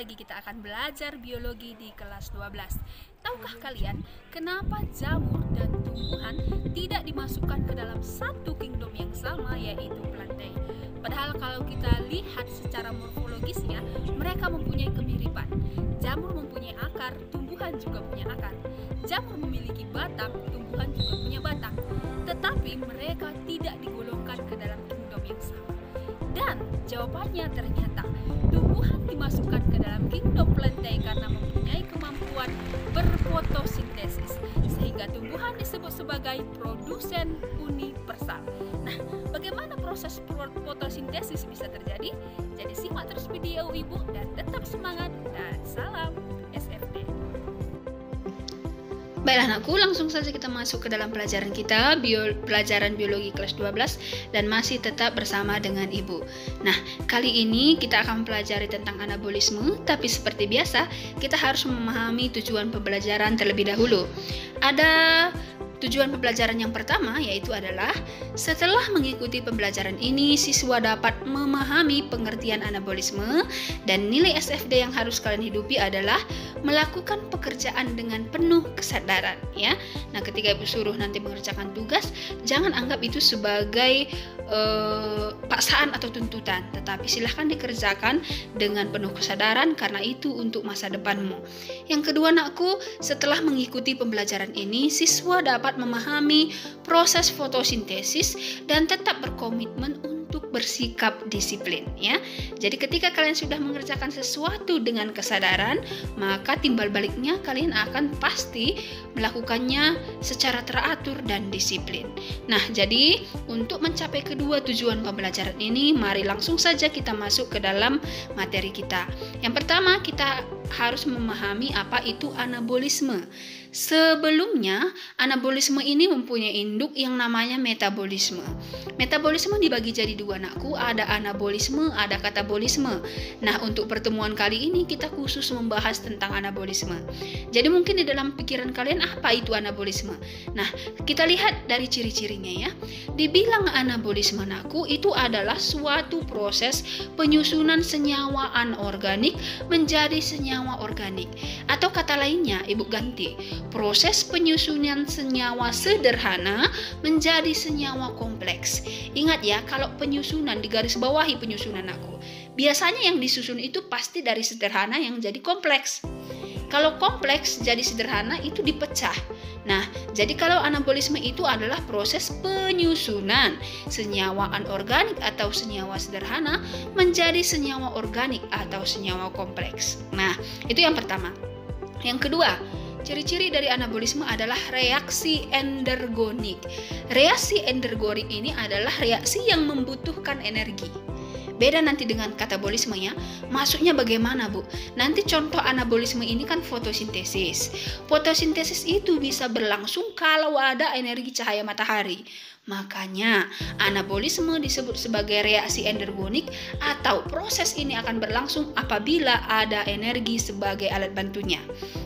lagi kita akan belajar biologi di kelas 12. Tahukah kalian kenapa jamur dan tumbuhan tidak dimasukkan ke dalam satu kingdom yang sama, yaitu plantae? Padahal kalau kita lihat secara morfologisnya, mereka mempunyai kemiripan. Jamur mempunyai akar, tumbuhan juga punya akar. Jamur memiliki batang, tumbuhan juga punya batang. Tetapi mereka tidak digolongkan ke dalam kingdom yang sama. Dan jawabannya ternyata tumbuhan dimasukkan ke dalam kingdom plantae karena mempunyai kemampuan berfotosintesis, sehingga tumbuhan disebut sebagai produsen universal. Nah, bagaimana proses fotosintesis bisa terjadi? Jadi simak terus video Ibu dan tetap semangat dan salam SFD. Baiklah anakku, langsung saja kita masuk ke dalam pelajaran kita, pelajaran biologi kelas 12, dan masih tetap bersama dengan Ibu. Nah, kali ini kita akan pelajari tentang anabolisme, tapi seperti biasa, kita harus memahami tujuan pembelajaran terlebih dahulu. Ada tujuan pembelajaran yang pertama, yaitu adalah setelah mengikuti pembelajaran ini, siswa dapat memahami pengertian anabolisme, dan nilai SFD yang harus kalian hidupi adalah melakukan pekerjaan dengan penuh kesadaran, ya. Nah, ketika Ibu suruh nanti mengerjakan tugas, jangan anggap itu sebagai paksaan atau tuntutan, tetapi silahkan dikerjakan dengan penuh kesadaran karena itu untuk masa depanmu. Yang kedua anakku, setelah mengikuti pembelajaran ini, siswa dapat memahami proses fotosintesis dan tetap berkomitmen untuk bersikap disiplin, ya. Jadi ketika kalian sudah mengerjakan sesuatu dengan kesadaran, maka timbal baliknya kalian akan pasti melakukannya secara teratur dan disiplin. Nah, jadi untuk mencapai kedua tujuan pembelajaran ini, mari langsung saja kita masuk ke dalam materi kita. Yang pertama, kita harus memahami apa itu anabolisme. Sebelumnya, anabolisme ini mempunyai induk yang namanya metabolisme. Metabolisme dibagi jadi dua anakku, ada anabolisme, ada katabolisme. Nah, untuk pertemuan kali ini kita khusus membahas tentang anabolisme. Jadi mungkin di dalam pikiran kalian apa itu anabolisme? Nah, kita lihat dari ciri-cirinya ya. Dibilang anabolisme anakku itu adalah suatu proses penyusunan senyawa anorganik menjadi senyawa organik. Atau kata lainnya, Ibu ganti, proses penyusunan senyawa sederhana menjadi senyawa kompleks. Ingat ya, kalau penyusunan, digaris bawahi penyusunan aku. Biasanya yang disusun itu pasti dari sederhana yang jadi kompleks. Kalau kompleks jadi sederhana itu dipecah. Nah, jadi kalau anabolisme itu adalah proses penyusunan senyawa anorganik atau senyawa sederhana menjadi senyawa organik atau senyawa kompleks. Nah, itu yang pertama. Yang kedua, ciri-ciri dari anabolisme adalah reaksi endergonik. Reaksi endergonik ini adalah reaksi yang membutuhkan energi. Beda nanti dengan katabolisme ya. Maksudnya bagaimana, Bu? Nanti contoh anabolisme ini kan fotosintesis. Fotosintesis itu bisa berlangsung kalau ada energi cahaya matahari. Makanya anabolisme disebut sebagai reaksi endergonik atau proses ini akan berlangsung apabila ada energi sebagai alat bantunya.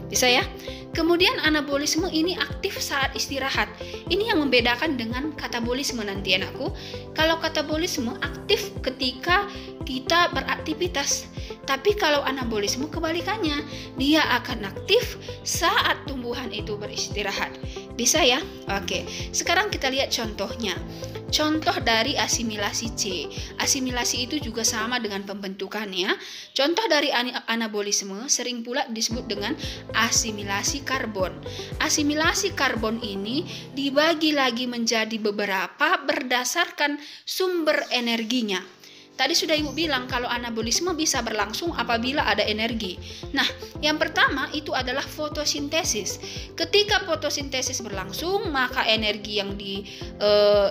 Bisa ya? Kemudian anabolisme ini aktif saat istirahat. Ini yang membedakan dengan katabolisme nanti anakku. Kalau katabolisme aktif ketika kita beraktivitas. Tapi kalau anabolisme kebalikannya, dia akan aktif saat tumbuhan itu beristirahat. Bisa ya? Oke, sekarang kita lihat contohnya. Contoh dari asimilasi C. Asimilasi itu juga sama dengan pembentukannya. Contoh dari anabolisme sering pula disebut dengan asimilasi karbon. Asimilasi karbon ini dibagi lagi menjadi beberapa berdasarkan sumber energinya. Tadi sudah Ibu bilang kalau anabolisme bisa berlangsung apabila ada energi. Nah, yang pertama itu adalah fotosintesis. Ketika fotosintesis berlangsung, maka energi yang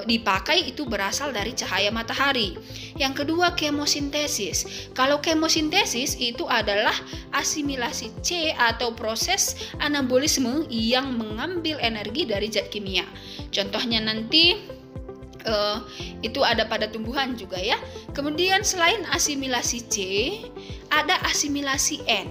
dipakai itu berasal dari cahaya matahari. Yang kedua, kemosintesis. Kalau kemosintesis itu adalah asimilasi C atau proses anabolisme yang mengambil energi dari zat kimia. Contohnya nanti itu ada pada tumbuhan juga ya. Kemudian selain asimilasi C, ada asimilasi N.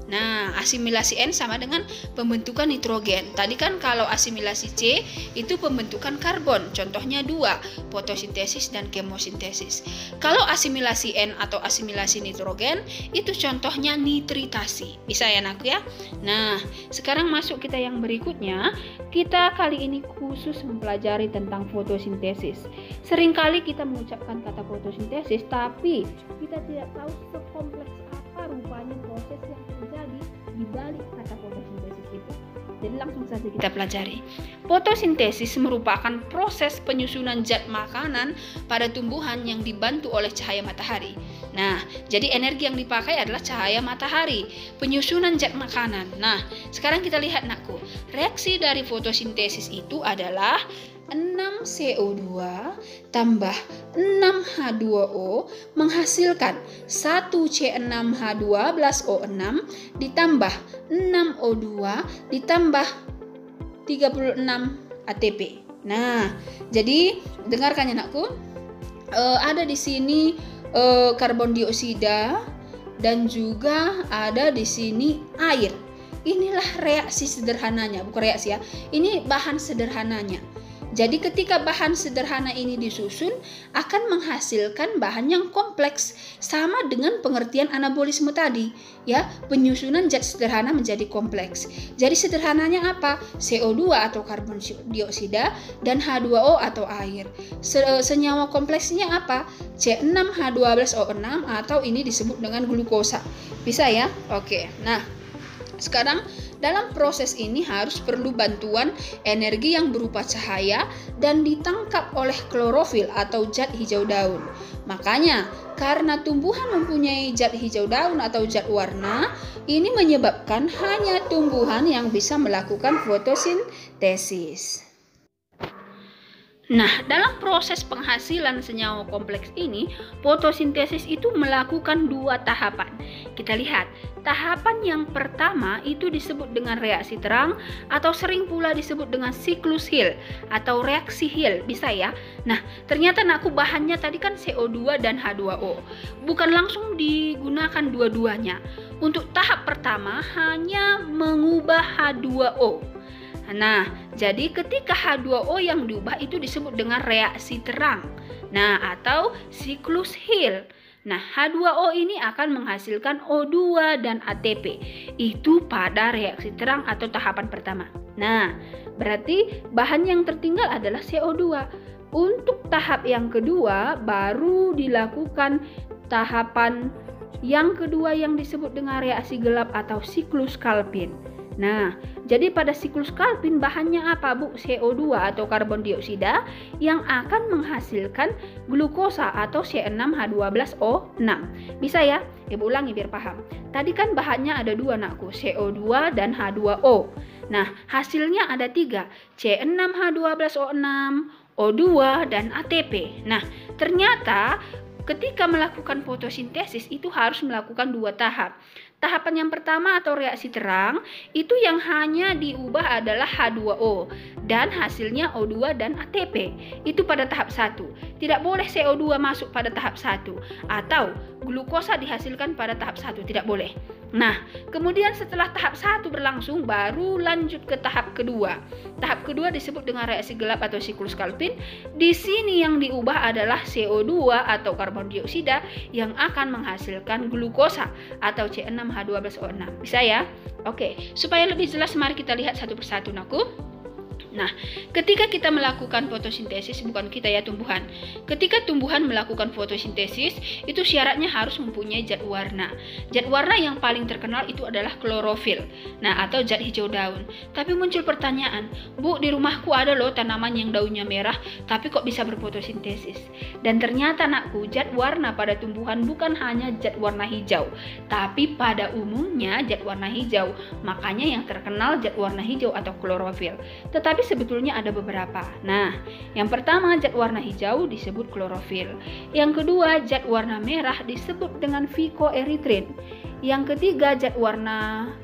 Nah, asimilasi N sama dengan pembentukan nitrogen. Tadi kan kalau asimilasi C itu pembentukan karbon. Contohnya 2, fotosintesis dan kemosintesis. Kalau asimilasi N atau asimilasi nitrogen itu contohnya nitritasi. Bisa ya anakku ya? Nah, sekarang masuk kita yang berikutnya. Kita kali ini khusus mempelajari tentang fotosintesis. Seringkali kita mengucapkan kata fotosintesis, tapi kita tidak tahu sekompleks apa rupanya proses yang terjadi di balik kata fotosintesis itu. Jadi langsung saja kita pelajari. Fotosintesis merupakan proses penyusunan zat makanan pada tumbuhan yang dibantu oleh cahaya matahari. Nah, jadi energi yang dipakai adalah cahaya matahari, penyusunan zat makanan. Nah, sekarang kita lihat nakku. Reaksi dari fotosintesis itu adalah 6 CO2 tambah 6 H2O menghasilkan 1 C6H12O6 ditambah 6 O2 ditambah 36 ATP. Nah, jadi dengarkan ya anakku. Ada di sini karbon dioksida dan juga ada di sini air. Inilah reaksi sederhananya, bukan reaksi ya. Ini bahan sederhananya. Jadi ketika bahan sederhana ini disusun akan menghasilkan bahan yang kompleks, sama dengan pengertian anabolisme tadi, ya, penyusunan zat sederhana menjadi kompleks. Jadi sederhananya apa? CO2 atau karbon dioksida dan H2O atau air. Senyawa kompleksnya apa? C6H12O6 atau ini disebut dengan glukosa. Bisa ya? Oke. Nah, sekarang dalam proses ini harus perlu bantuan energi yang berupa cahaya dan ditangkap oleh klorofil atau zat hijau daun. Makanya karena tumbuhan mempunyai zat hijau daun atau zat warna, ini menyebabkan hanya tumbuhan yang bisa melakukan fotosintesis. Nah, dalam proses penghasilan senyawa kompleks ini, fotosintesis itu melakukan 2 tahapan. Kita lihat, tahapan yang pertama itu disebut dengan reaksi terang atau sering pula disebut dengan siklus Hill atau reaksi Hill, bisa ya? Nah, ternyata nakku bahannya tadi kan CO2 dan H2O. Bukan langsung digunakan dua-duanya. Untuk tahap pertama hanya mengubah H2O. Nah, jadi ketika H2O yang diubah itu disebut dengan reaksi terang. Nah, atau siklus Hill. Nah, H2O ini akan menghasilkan O2 dan ATP. Itu pada reaksi terang atau tahapan pertama. Nah, berarti bahan yang tertinggal adalah CO2. Untuk tahap yang kedua baru dilakukan tahapan yang kedua yang disebut dengan reaksi gelap atau siklus Calvin. Nah, jadi pada siklus Calvin bahannya apa, Bu? CO2 atau karbon dioksida yang akan menghasilkan glukosa atau C6H12O6. Bisa ya? Ibu ulangi biar paham. Tadi kan bahannya ada 2 nakku, CO2 dan H2O. Nah, hasilnya ada 3, C6H12O6, O2 dan ATP. Nah, ternyata ketika melakukan fotosintesis itu harus melakukan 2 tahap. Tahapan yang pertama atau reaksi terang itu yang hanya diubah adalah H2O dan hasilnya O2 dan ATP. Itu pada tahap 1. Tidak boleh CO2 masuk pada tahap 1 atau glukosa dihasilkan pada tahap 1, tidak boleh. Nah, kemudian setelah tahap 1 berlangsung baru lanjut ke tahap kedua. Tahap kedua disebut dengan reaksi gelap atau siklus Calvin. Di sini yang diubah adalah CO2 atau karbon dioksida yang akan menghasilkan glukosa atau C6H12O6. Bisa ya? Oke, supaya lebih jelas mari kita lihat satu persatu nakku. Nah, ketika kita melakukan fotosintesis, bukan kita ya, tumbuhan. Ketika tumbuhan melakukan fotosintesis, itu syaratnya harus mempunyai zat warna. Zat warna yang paling terkenal itu adalah klorofil, nah atau zat hijau daun. Tapi muncul pertanyaan, Bu, di rumahku ada loh tanaman yang daunnya merah, tapi kok bisa berfotosintesis? Dan ternyata nakku, zat warna pada tumbuhan bukan hanya zat warna hijau, tapi pada umumnya zat warna hijau. Makanya yang terkenal zat warna hijau atau klorofil. Tetapi sebetulnya ada beberapa. Nah, yang pertama zat warna hijau disebut klorofil. Yang kedua zat warna merah disebut dengan phycoerythrin. Yang ketiga zat warna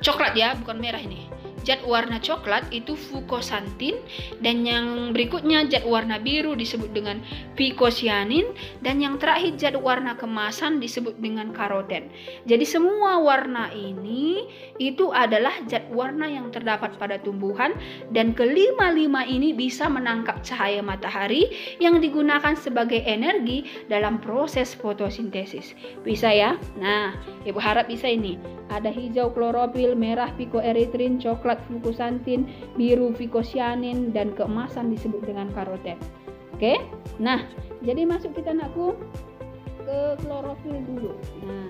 coklat ya, bukan merah ini. zat warna coklat itu fukosantin, dan yang berikutnya zat warna biru disebut dengan vicocyanin, dan yang terakhir zat warna kemasan disebut dengan karoten. Jadi semua warna ini itu adalah zat warna yang terdapat pada tumbuhan, dan kelima-lima ini bisa menangkap cahaya matahari yang digunakan sebagai energi dalam proses fotosintesis. Bisa ya? Nah, Ibu harap bisa ini. Ada hijau klorofil, merah pikoeritrin, coklat fukosantin, biru vicocyanin, dan keemasan disebut dengan karoten. Oke? Nah, jadi masuk kita anakku ke klorofil dulu. Nah,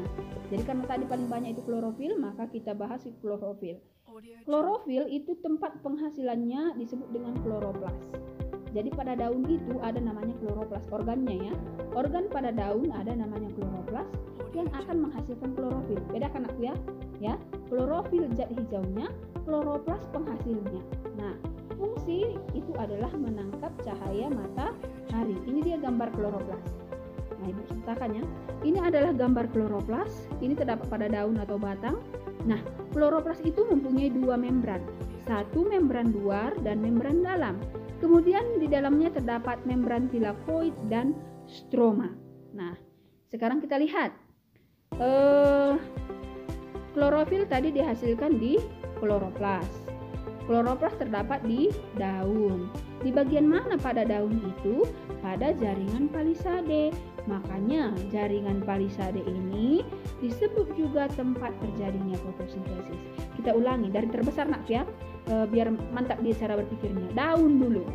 jadi karena tadi paling banyak itu klorofil, maka kita bahas klorofil. Klorofil itu tempat penghasilannya disebut dengan kloroplas. Jadi pada daun itu ada namanya kloroplas, organnya ya. Organ pada daun ada namanya kloroplas yang akan menghasilkan klorofil. Bedakan aku ya. Ya, klorofil zat hijaunya, kloroplas penghasilnya. Nah, fungsi itu adalah menangkap cahaya matahari. Ini dia gambar kloroplas. Nah, Ibu ceritakan ya. Ini adalah gambar kloroplas. Ini terdapat pada daun atau batang. Nah, kloroplas itu mempunyai dua membran. Satu membran luar dan membran dalam. Kemudian di dalamnya terdapat membran tilakoid dan stroma. Nah, sekarang kita lihat. Klorofil tadi dihasilkan di kloroplas. Kloroplas terdapat di daun. Di bagian mana pada daun itu? Pada jaringan palisade. Makanya jaringan palisade ini disebut juga tempat terjadinya fotosintesis. Kita ulangi dari terbesar nak ya, biar mantap dia cara berpikirnya. Daun dulu.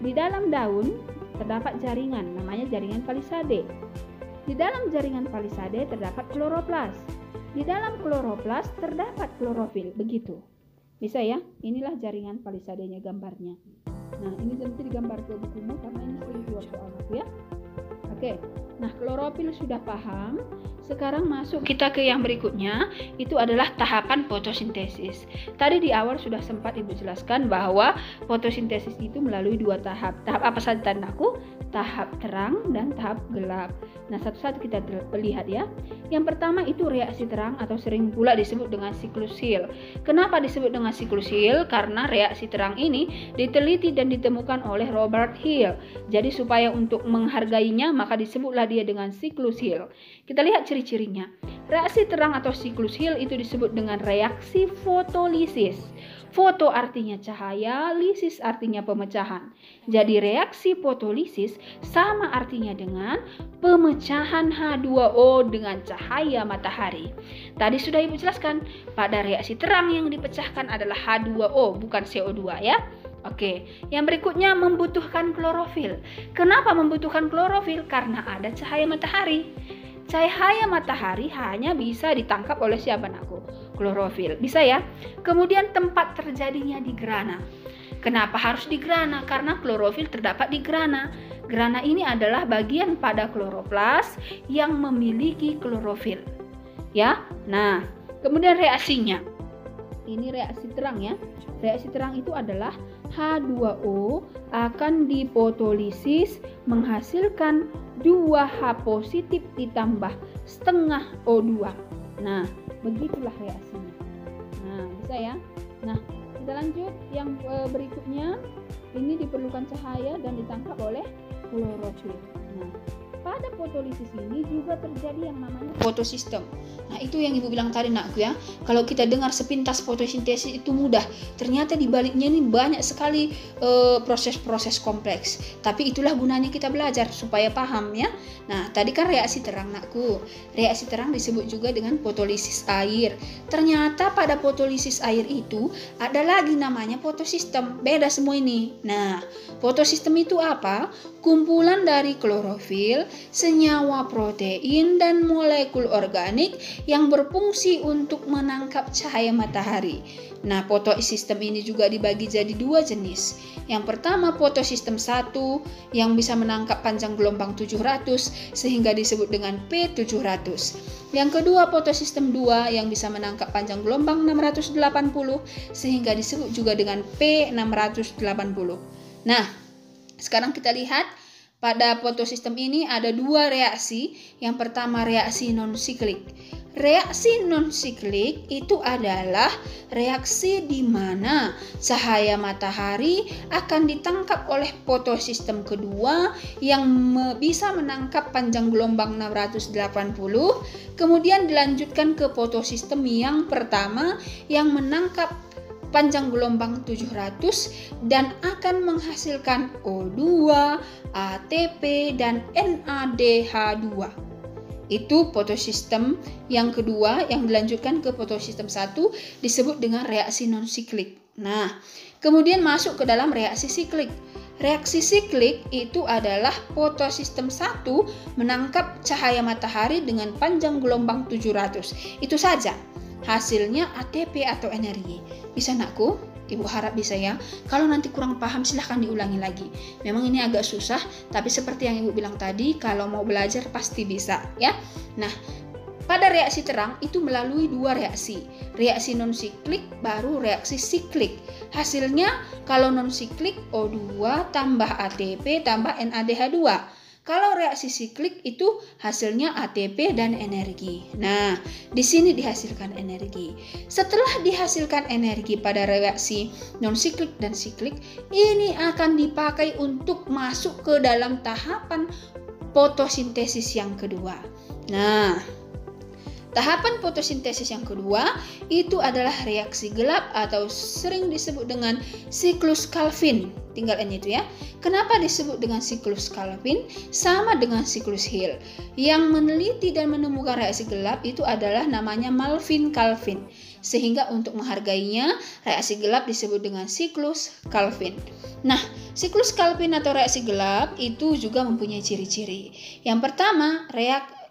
Di dalam daun terdapat jaringan, namanya jaringan palisade. Di dalam jaringan palisade terdapat kloroplas. Di dalam kloroplas terdapat klorofil. Begitu. Bisa ya? Inilah jaringan palisadenya gambarnya. Nah, ini nanti digambar ke bukumu karena ini sering keluar soal aku ya. Oke. Nah, klorofil sudah paham. Sekarang masuk kita ke yang berikutnya, itu adalah tahapan fotosintesis. Tadi di awal sudah sempat Ibu jelaskan bahwa fotosintesis itu melalui dua tahap. Tahap apa saja tandanya? Tahap terang dan tahap gelap. Nah, satu-satu kita lihat ya. Yang pertama itu reaksi terang atau sering pula disebut dengan siklus Hill. Kenapa disebut dengan siklus Hill? Karena reaksi terang ini diteliti dan ditemukan oleh Robert Hill. Jadi supaya untuk menghargainya maka disebutlah dia dengan siklus Hill. Kita lihat ciri-cirinya. Reaksi terang atau siklus Hill itu disebut dengan reaksi fotolisis. Foto artinya cahaya, lisis artinya pemecahan. Jadi reaksi fotolisis sama artinya dengan pemecahan H2O dengan cahaya matahari. Tadi sudah Ibu jelaskan, pada reaksi terang yang dipecahkan adalah H2O bukan CO2 ya. Oke, yang berikutnya membutuhkan klorofil. Kenapa membutuhkan klorofil? Karena ada cahaya matahari. Cahaya matahari hanya bisa ditangkap oleh siapa anakku? Klorofil. Bisa ya? Kemudian tempat terjadinya di grana. Kenapa harus di grana? Karena klorofil terdapat di grana. Grana ini adalah bagian pada kloroplas yang memiliki klorofil. Ya. Nah, kemudian reaksinya. Ini reaksi terang ya. Reaksi terang itu adalah H2O akan difotolisis menghasilkan 2H positif ditambah setengah O2. Nah, begitulah reaksinya. Nah, bisa ya. Nah, kita lanjut yang berikutnya. Ini diperlukan cahaya dan ditangkap oleh klorofil. Nah, pada fotolisis ini juga terjadi yang namanya fotosistem. Nah, itu yang Ibu bilang tadi nakku ya. Kalau kita dengar sepintas fotosintesis itu mudah, ternyata di baliknya ini banyak sekali proses-proses kompleks. Tapi itulah gunanya kita belajar supaya paham ya. Nah, tadi kan reaksi terang nakku. Reaksi terang disebut juga dengan fotolisis air. Ternyata pada fotolisis air itu ada lagi namanya fotosistem. Beda semua ini. Nah, fotosistem itu apa? Kumpulan dari klorofil, senyawa protein, dan molekul organik yang berfungsi untuk menangkap cahaya matahari. Nah, fotosistem ini juga dibagi jadi dua jenis. Yang pertama fotosistem 1 yang bisa menangkap panjang gelombang 700 sehingga disebut dengan P700. Yang kedua fotosistem 2 yang bisa menangkap panjang gelombang 680 sehingga disebut juga dengan P680. Nah, sekarang kita lihat pada fotosistem ini ada dua reaksi. Yang pertama reaksi non-siklik. Reaksi non-siklik itu adalah reaksi di mana cahaya matahari akan ditangkap oleh fotosistem kedua yang bisa menangkap panjang gelombang 680, kemudian dilanjutkan ke fotosistem yang pertama yang menangkap panjang gelombang 700 dan akan menghasilkan O2, ATP, dan NADH2. Itu fotosistem yang kedua yang dilanjutkan ke fotosistem 1 disebut dengan reaksi non-siklik. Nah, kemudian masuk ke dalam reaksi siklik. Reaksi siklik itu adalah fotosistem 1 menangkap cahaya matahari dengan panjang gelombang 700. Itu saja. Hasilnya ATP atau energi. Bisa nakku? Ibu harap bisa ya. Kalau nanti kurang paham silahkan diulangi lagi. Memang ini agak susah, tapi seperti yang ibu bilang tadi, kalau mau belajar pasti bisa ya. Nah, pada reaksi terang itu melalui dua reaksi. Reaksi non-siklik baru reaksi siklik. Hasilnya kalau non-siklik O2 tambah ATP tambah NADH2. Kalau reaksi siklik itu hasilnya ATP dan energi. Nah, di sini dihasilkan energi. Setelah dihasilkan energi pada reaksi non-siklik dan siklik, ini akan dipakai untuk masuk ke dalam tahapan fotosintesis yang kedua. Nah, tahapan fotosintesis yang kedua itu adalah reaksi gelap atau sering disebut dengan siklus Calvin. Tinggal N itu ya. Kenapa disebut dengan siklus Calvin? Sama dengan siklus Hill. Yang meneliti dan menemukan reaksi gelap itu adalah namanya Malvin Calvin. Sehingga untuk menghargainya, reaksi gelap disebut dengan siklus Calvin. Nah, siklus Calvin atau reaksi gelap itu juga mempunyai ciri-ciri. Yang pertama,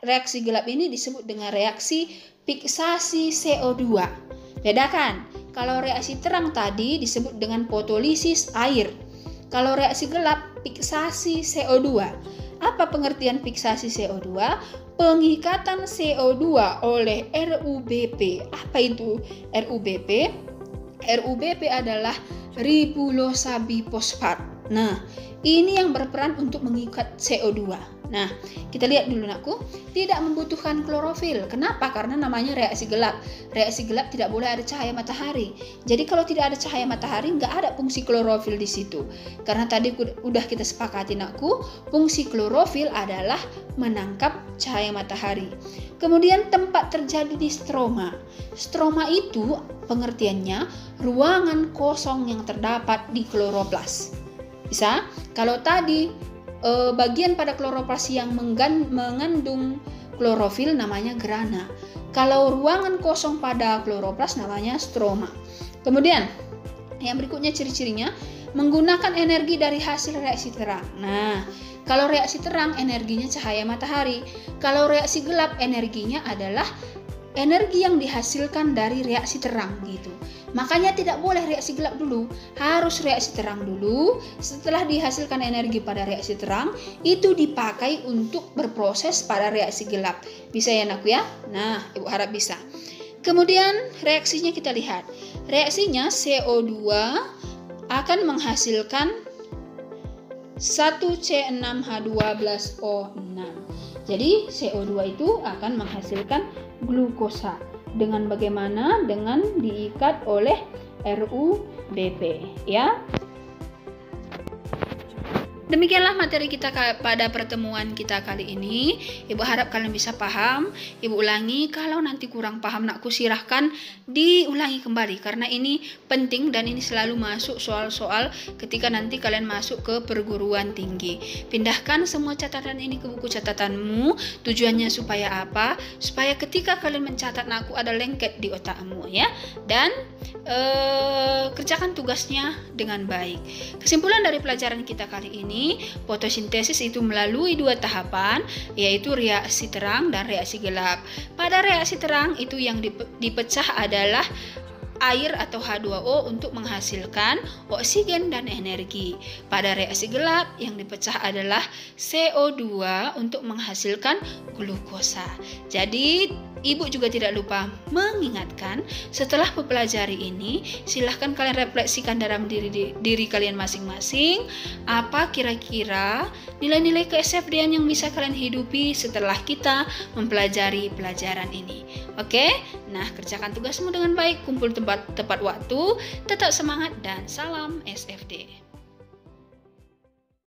reaksi gelap ini disebut dengan reaksi fiksasi CO2. Bedakan, kalau reaksi terang tadi disebut dengan fotolisis air. Kalau reaksi gelap, fiksasi CO2. Apa pengertian fiksasi CO2? Pengikatan CO2 oleh RUBP. Apa itu RUBP? RUBP adalah ribulosa bifosfat. Nah, ini yang berperan untuk mengikat CO2. Nah, kita lihat dulu nakku, tidak membutuhkan klorofil. Kenapa? Karena namanya reaksi gelap. Reaksi gelap tidak boleh ada cahaya matahari. Jadi kalau tidak ada cahaya matahari, nggak ada fungsi klorofil di situ. Karena tadi udah kita sepakati nakku, fungsi klorofil adalah menangkap cahaya matahari. Kemudian tempat terjadi di stroma. Stroma itu pengertiannya ruangan kosong yang terdapat di kloroplas. Bisa? Kalau tadi bagian pada kloroplas yang mengandung klorofil namanya grana. Kalau ruangan kosong pada kloroplas namanya stroma. Kemudian yang berikutnya ciri-cirinya menggunakan energi dari hasil reaksi terang. Nah, kalau reaksi terang energinya cahaya matahari. Kalau reaksi gelap energinya adalah energi yang dihasilkan dari reaksi terang gitu. Makanya tidak boleh reaksi gelap dulu, harus reaksi terang dulu. Setelah dihasilkan energi pada reaksi terang, itu dipakai untuk berproses pada reaksi gelap. Bisa ya nakku ya? Nah, ibu harap bisa. Kemudian reaksinya kita lihat. Reaksinya CO2 akan menghasilkan 1C6H12O6. Jadi CO2 itu akan menghasilkan glukosa. Dengan bagaimana? Dengan diikat oleh RUBP ya. Demikianlah materi kita pada pertemuan kita kali ini. Ibu harap kalian bisa paham. Ibu ulangi, kalau nanti kurang paham nakku silahkan diulangi kembali. Karena ini penting dan ini selalu masuk soal-soal ketika nanti kalian masuk ke perguruan tinggi. Pindahkan semua catatan ini ke buku catatanmu. Tujuannya supaya apa? Supaya ketika kalian mencatat nakku ada lengket di otakmu ya. Dan kerjakan tugasnya dengan baik. Kesimpulan dari pelajaran kita kali ini, fotosintesis itu melalui dua tahapan, yaitu reaksi terang dan reaksi gelap. Pada reaksi terang itu yang dipecah adalah air atau H2O untuk menghasilkan oksigen dan energi. Pada reaksi gelap yang dipecah adalah CO2 untuk menghasilkan glukosa. Jadi ibu juga tidak lupa mengingatkan, setelah mempelajari ini silahkan kalian refleksikan dalam diri kalian masing-masing, apa kira-kira nilai-nilai ke-SFD yang bisa kalian hidupi setelah kita mempelajari pelajaran ini. Oke, nah kerjakan tugasmu dengan baik, kumpul tepat waktu, tetap semangat dan salam SFD.